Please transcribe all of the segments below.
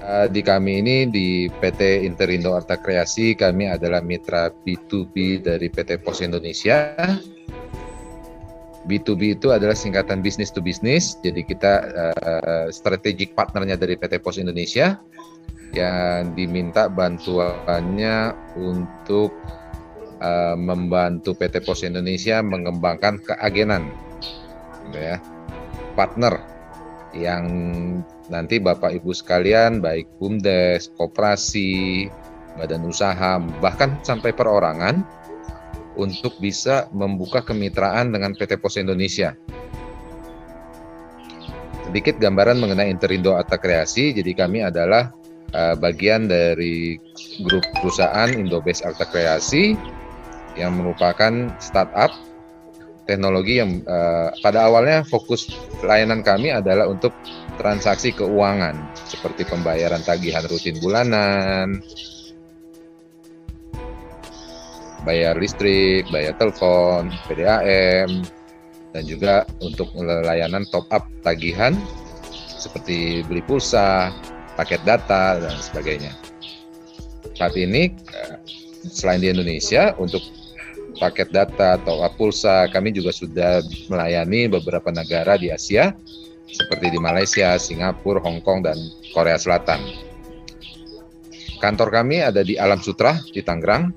Di kami ini di PT Interindo Arta Kreasi, kami adalah mitra B2B dari PT Pos Indonesia. B2B itu adalah singkatan business to business, jadi kita strategic partnernya dari PT Pos Indonesia yang diminta bantuannya untuk membantu PT Pos Indonesia mengembangkan keagenan, gitu ya, partner yang nanti Bapak Ibu sekalian, baik BUMDes, koperasi, badan usaha, bahkan sampai perorangan, untuk bisa membuka kemitraan dengan PT Pos Indonesia. Sedikit gambaran mengenai Interindo Arta Kreasi, jadi kami adalah bagian dari grup perusahaan Indobest Arta Kreasi yang merupakan startup teknologi yang pada awalnya fokus layanan kami adalah untuk transaksi keuangan seperti pembayaran tagihan rutin bulanan, bayar listrik, bayar telepon, PDAM, dan juga untuk layanan top up tagihan seperti beli pulsa, paket data, dan sebagainya. Saat ini selain di Indonesia, untuk paket data atau pulsa, kami juga sudah melayani beberapa negara di Asia, seperti di Malaysia, Singapura, Hong Kong, dan Korea Selatan. Kantor kami ada di Alam Sutra, di Tangerang.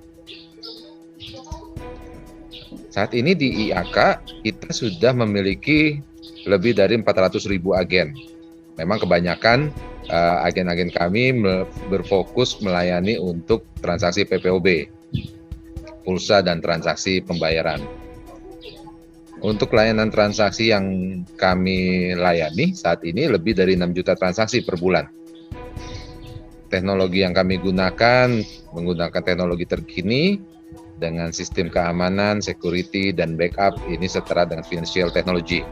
Saat ini di IAK, kita sudah memiliki lebih dari 400.000 agen. Memang kebanyakan agen-agen kami berfokus melayani untuk transaksi PPOB, pulsa dan transaksi pembayaran. Untuk layanan transaksi yang kami layani saat ini lebih dari 6 juta transaksi per bulan. Teknologi yang kami gunakan menggunakan teknologi terkini dengan sistem keamanan, security, dan backup ini setara dengan financial technology.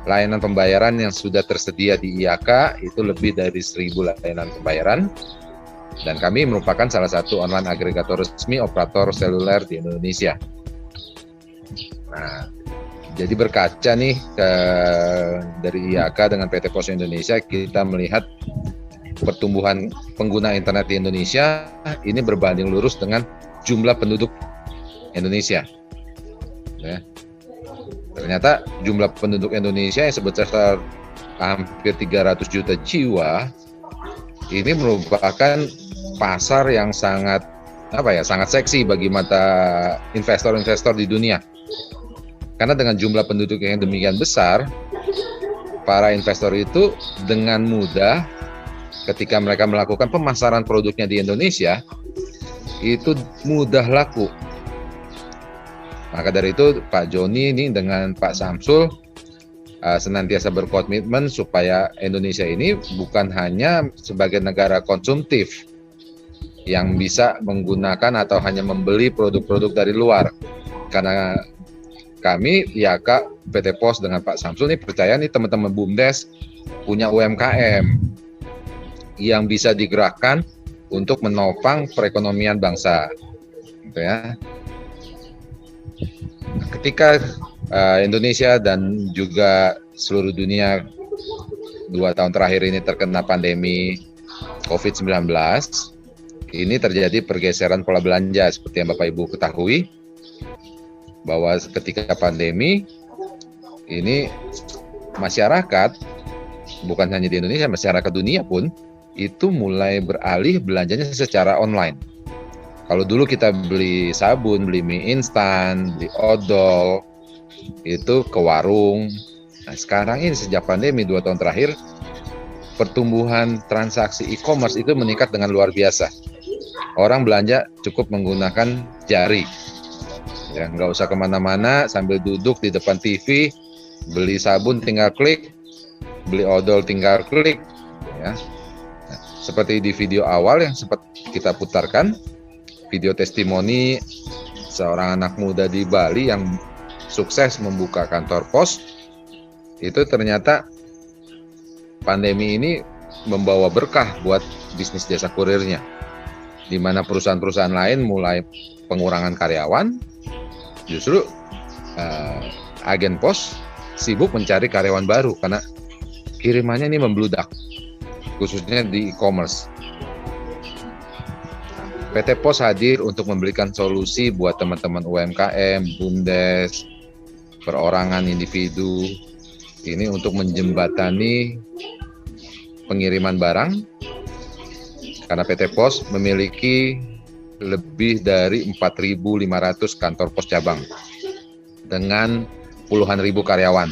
Layanan pembayaran yang sudah tersedia di IAK itu lebih dari 1.000 layanan pembayaran, dan kami merupakan salah satu online agregator resmi operator seluler di Indonesia. Nah, jadi berkaca nih dari IAK dengan PT Pos Indonesia, kita melihat pertumbuhan pengguna internet di Indonesia ini berbanding lurus dengan jumlah penduduk Indonesia. Ya. Ternyata jumlah penduduk Indonesia yang sebesar hampir 300 juta jiwa ini merupakan pasar yang sangat seksi bagi mata investor-investor di dunia. Karena dengan jumlah penduduk yang demikian besar, para investor itu dengan mudah ketika mereka melakukan pemasaran produknya di Indonesia, itu mudah laku. Maka dari itu Pak Joni ini dengan Pak Samsul senantiasa berkomitmen supaya Indonesia ini bukan hanya sebagai negara konsumtif yang bisa menggunakan atau hanya membeli produk-produk dari luar. Karena kami, IAK, PT Pos dengan Pak Samsul ini percaya nih teman-teman BUMDes punya UMKM yang bisa digerakkan untuk menopang perekonomian bangsa, gitu ya. Ketika Indonesia dan juga seluruh dunia 2 tahun terakhir ini terkena pandemi COVID-19, ini terjadi pergeseran pola belanja seperti yang Bapak Ibu ketahui, bahwa ketika pandemi ini masyarakat, bukan hanya di Indonesia, masyarakat dunia pun itu mulai beralih belanjanya secara online. Kalau dulu kita beli sabun, beli mie instan, beli odol, itu ke warung. Nah, sekarang ini sejak pandemi 2 tahun terakhir, pertumbuhan transaksi e-commerce itu meningkat dengan luar biasa. Orang belanja cukup menggunakan jari. Ya, nggak usah kemana-mana, sambil duduk di depan TV, beli sabun tinggal klik, beli odol tinggal klik. Ya. Nah, seperti di video awal yang sempat kita putarkan, video testimoni seorang anak muda di Bali yang sukses membuka kantor pos, itu ternyata pandemi ini membawa berkah buat bisnis jasa kurirnya, di mana perusahaan-perusahaan lain mulai pengurangan karyawan, justru agen pos sibuk mencari karyawan baru karena kirimannya ini membludak. khususnya di e-commerce. PT Pos hadir untuk memberikan solusi buat teman-teman UMKM, BUMDes, perorangan, individu, ini untuk menjembatani pengiriman barang, karena PT Pos memiliki lebih dari 4.500 kantor pos cabang dengan puluhan ribu karyawan.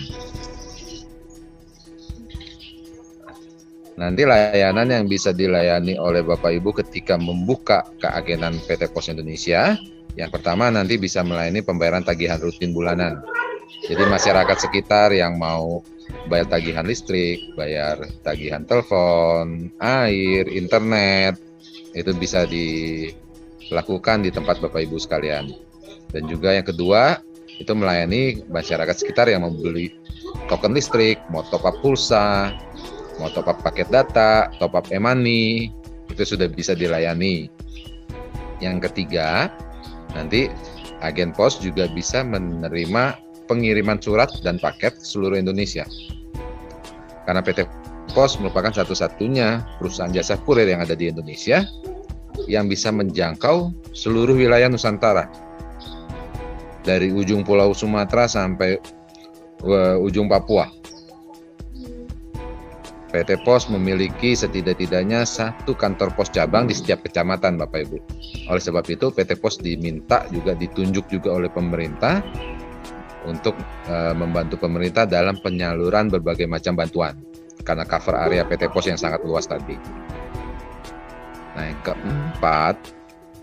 Nanti layanan yang bisa dilayani oleh Bapak Ibu ketika membuka keagenan PT Pos Indonesia, yang pertama nanti bisa melayani pembayaran tagihan rutin bulanan. Jadi masyarakat sekitar yang mau bayar tagihan listrik, bayar tagihan telepon, air, internet, itu bisa dilakukan di tempat Bapak Ibu sekalian. Dan juga yang kedua, itu melayani masyarakat sekitar yang membeli token listrik, mau top up pulsa, mau top up paket data, top up e-money, itu sudah bisa dilayani. Yang ketiga, nanti agen pos juga bisa menerima pengiriman surat dan paket seluruh Indonesia. Karena PT Pos merupakan satu-satunya perusahaan jasa kurir yang ada di Indonesia yang bisa menjangkau seluruh wilayah Nusantara. Dari ujung Pulau Sumatera sampai ujung Papua. PT Pos memiliki setidak-tidaknya 1 kantor pos cabang di setiap kecamatan, Bapak Ibu. Oleh sebab itu, PT Pos diminta juga ditunjuk juga oleh pemerintah untuk membantu pemerintah dalam penyaluran berbagai macam bantuan karena cover area PT Pos yang sangat luas tadi. Nah, yang keempat,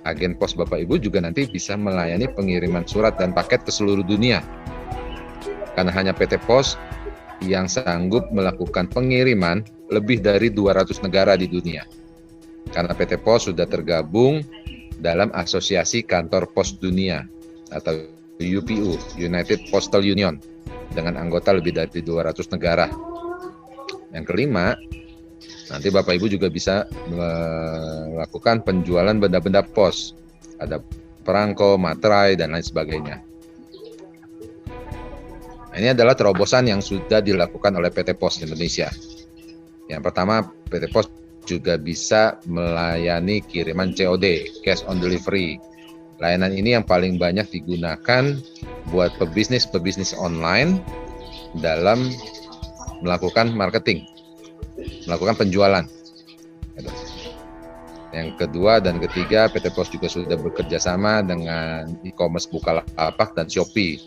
agen pos Bapak Ibu juga nanti bisa melayani pengiriman surat dan paket ke seluruh dunia. Karena hanya PT Pos yang sanggup melakukan pengiriman lebih dari 200 negara di dunia. Karena PT Pos sudah tergabung dalam Asosiasi Kantor Pos Dunia atau UPU, United Postal Union, dengan anggota lebih dari 200 negara. Yang kelima, nanti Bapak Ibu juga bisa melakukan penjualan benda-benda pos. Ada perangko, materai, dan lain sebagainya. Ini adalah terobosan yang sudah dilakukan oleh PT Pos Indonesia. Yang pertama, PT Pos juga bisa melayani kiriman COD, cash on delivery. Layanan ini yang paling banyak digunakan buat pebisnis online dalam melakukan marketing, melakukan penjualan. Yang kedua dan ketiga, PT Pos juga sudah bekerja sama dengan e-commerce Bukalapak dan Shopee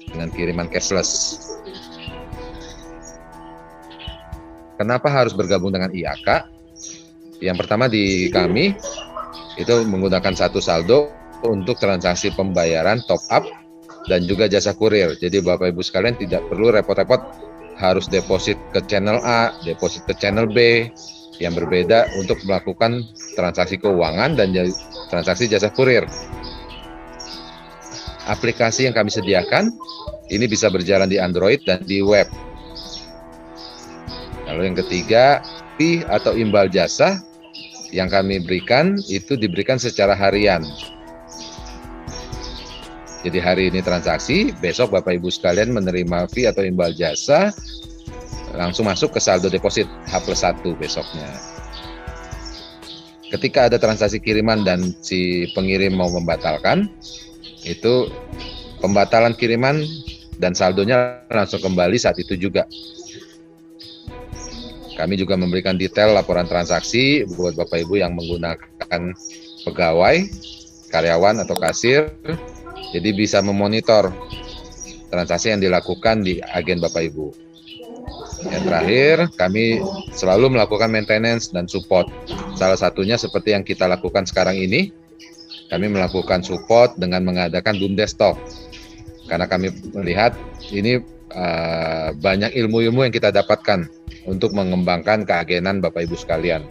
dengan kiriman cashless. Kenapa harus bergabung dengan IAK? Yang pertama di kami itu menggunakan satu saldo untuk transaksi pembayaran top up dan juga jasa kurir. Jadi Bapak Ibu sekalian tidak perlu repot-repot harus deposit ke channel A, deposit ke channel B yang berbeda untuk melakukan transaksi keuangan dan transaksi jasa kurir. Aplikasi yang kami sediakan ini bisa berjalan di Android dan di web. Lalu yang ketiga, fee atau imbal jasa yang kami berikan itu diberikan secara harian. Jadi hari ini transaksi, besok Bapak Ibu sekalian menerima fee atau imbal jasa langsung masuk ke saldo deposit H+1 besoknya. Ketika ada transaksi kiriman dan si pengirim mau membatalkan, itu pembatalan kiriman dan saldonya langsung kembali saat itu juga. Kami juga memberikan detail laporan transaksi buat Bapak Ibu yang menggunakan pegawai, karyawan atau kasir, jadi bisa memonitor transaksi yang dilakukan di agen Bapak Ibu. Yang terakhir, kami selalu melakukan maintenance dan support. Salah satunya seperti yang kita lakukan sekarang ini, kami melakukan support dengan mengadakan BUMDes Talk. Karena kami melihat ini banyak ilmu-ilmu yang kita dapatkan untuk mengembangkan keagenan Bapak Ibu sekalian.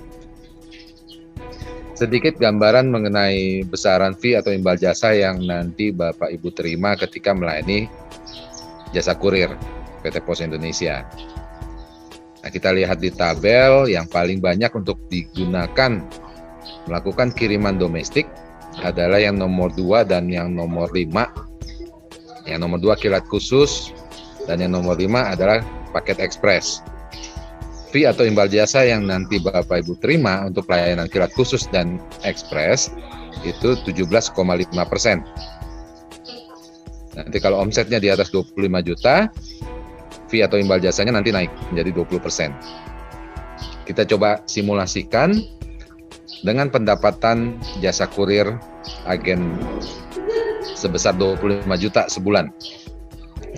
Sedikit gambaran mengenai besaran fee atau imbal jasa yang nanti Bapak Ibu terima ketika melayani jasa kurir PT Pos Indonesia. Nah, kita lihat di tabel yang paling banyak untuk digunakan melakukan kiriman domestik adalah yang nomor 2 dan yang nomor 5. Yang nomor 2 kilat khusus dan yang nomor 5 adalah paket ekspres. fee atau imbal jasa yang nanti Bapak Ibu terima untuk pelayanan kilat khusus dan ekspres itu 17,5%. Nanti kalau omsetnya di atas 25 juta, fee atau imbal jasanya nanti naik menjadi 20%. Kita coba simulasikan dengan pendapatan jasa kurir agen sebesar 25 juta sebulan.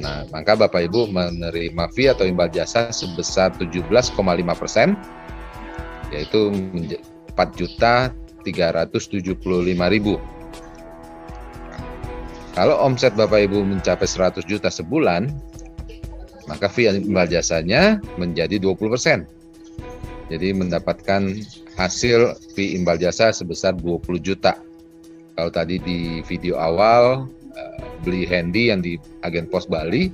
Nah, maka Bapak Ibu menerima fee atau imbal jasa sebesar 17,5%, yaitu 4.375.000. Kalau omset Bapak Ibu mencapai 100 juta sebulan, maka fee imbal jasanya menjadi 20%. Jadi mendapatkan hasil fee imbal jasa sebesar 20 juta. Kalau tadi di video awal beli handy yang di Agen Pos Bali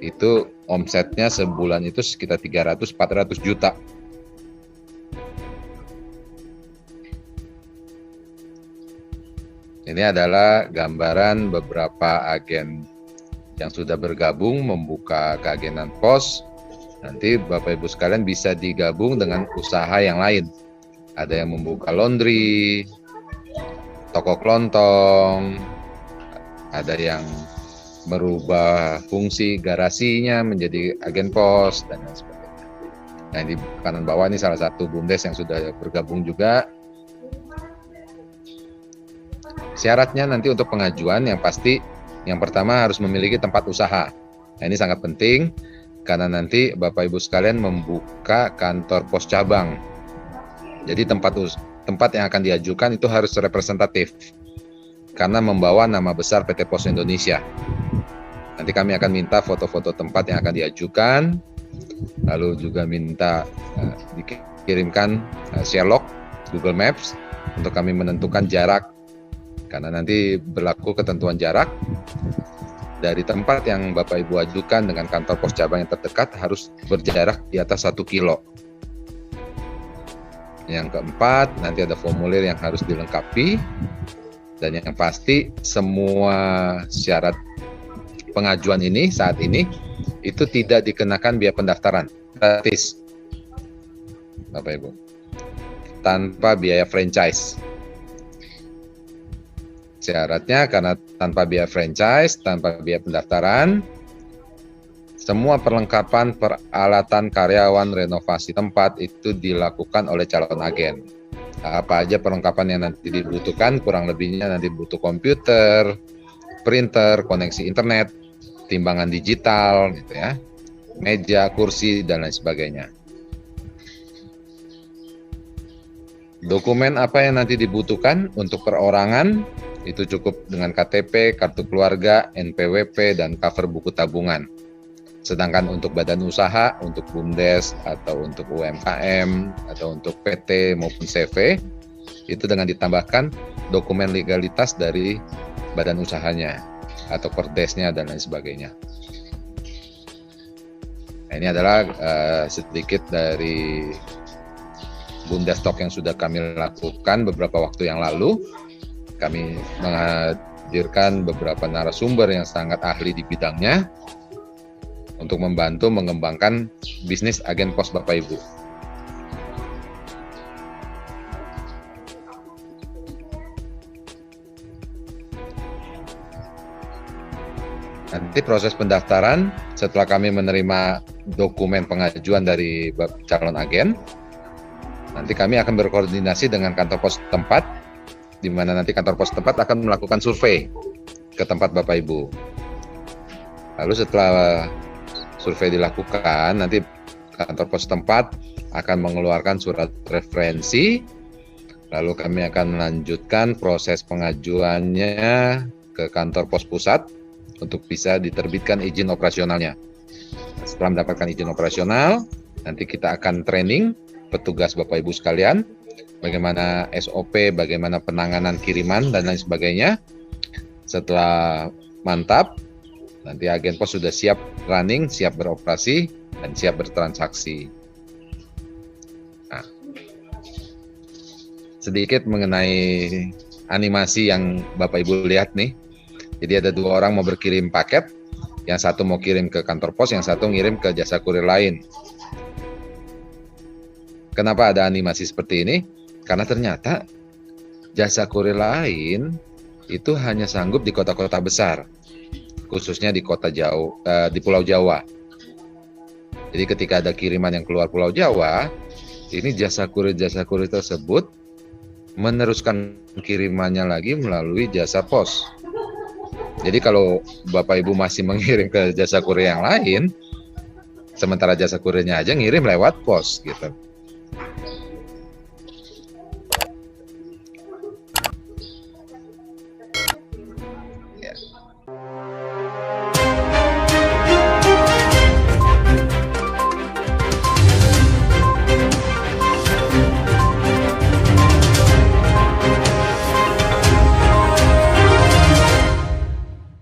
itu omsetnya sebulan itu sekitar 300-400 juta. Ini adalah gambaran beberapa agen yang sudah bergabung membuka keagenan pos. Nanti Bapak Ibu sekalian bisa digabung dengan usaha yang lain. Ada yang membuka laundry, toko kelontong, ada yang merubah fungsi garasinya menjadi agen pos dan lain sebagainya. Nah, di kanan bawah ini salah satu BUMDes yang sudah bergabung juga. Syaratnya nanti untuk pengajuan yang pasti yang pertama harus memiliki tempat usaha. Nah, ini sangat penting karena nanti Bapak Ibu sekalian membuka kantor pos cabang. Jadi tempat yang akan diajukan itu harus representatif karena membawa nama besar PT Pos Indonesia. Nanti kami akan minta foto-foto tempat yang akan diajukan, lalu juga minta dikirimkan share log Google Maps untuk kami menentukan jarak. Karena nanti berlaku ketentuan jarak dari tempat yang Bapak Ibu ajukan dengan kantor pos cabang yang terdekat harus berjarak di atas 1 kilo. Yang keempat, nanti ada formulir yang harus dilengkapi. Dan yang pasti semua syarat pengajuan ini saat ini itu tidak dikenakan biaya pendaftaran, gratis Bapak Ibu, tanpa biaya franchise. Syaratnya karena tanpa biaya franchise, tanpa biaya pendaftaran, semua perlengkapan peralatan karyawan renovasi tempat itu dilakukan oleh calon agen. Apa aja perlengkapan yang nanti dibutuhkan, kurang lebihnya nanti butuh komputer, printer, koneksi internet, timbangan digital, gitu ya, meja, kursi, dan lain sebagainya. Dokumen apa yang nanti dibutuhkan untuk perorangan? Itu cukup dengan KTP, kartu keluarga, NPWP, dan cover buku tabungan. Sedangkan untuk badan usaha, untuk BUMDes, atau untuk UMKM, atau untuk PT maupun CV, itu dengan ditambahkan dokumen legalitas dari badan usahanya, atau perdesnya, dan lain sebagainya. Nah, ini adalah sedikit dari BUMDes Talk yang sudah kami lakukan beberapa waktu yang lalu. Kami menghadirkan beberapa narasumber yang sangat ahli di bidangnya untuk membantu mengembangkan bisnis agen pos Bapak Ibu. Nanti proses pendaftaran setelah kami menerima dokumen pengajuan dari calon agen, nanti kami akan berkoordinasi dengan kantor pos tempat, di mana nanti kantor pos tempat akan melakukan survei ke tempat Bapak Ibu. Lalu setelah survei dilakukan, nanti kantor pos tempat akan mengeluarkan surat referensi, lalu kami akan melanjutkan proses pengajuannya ke kantor pos pusat untuk bisa diterbitkan izin operasionalnya. Setelah mendapatkan izin operasional, nanti kita akan training petugas Bapak Ibu sekalian, bagaimana SOP, bagaimana penanganan kiriman, dan lain sebagainya. Setelah mantap, nanti agen pos sudah siap running, siap beroperasi, dan siap bertransaksi. Nah, sedikit mengenai animasi yang Bapak Ibu lihat nih. Jadi ada 2 orang mau berkirim paket, yang satu mau kirim ke kantor pos, yang satu ngirim ke jasa kurir lain. Kenapa ada animasi seperti ini? Karena ternyata jasa kurir lain itu hanya sanggup di kota-kota besar, khususnya di kota jauh, di Pulau Jawa. Jadi ketika ada kiriman yang keluar Pulau Jawa, ini jasa kurir tersebut meneruskan kirimannya lagi melalui jasa pos. Jadi kalau Bapak Ibu masih mengirim ke jasa kurir yang lain, sementara jasa kurirnya aja ngirim lewat pos gitu.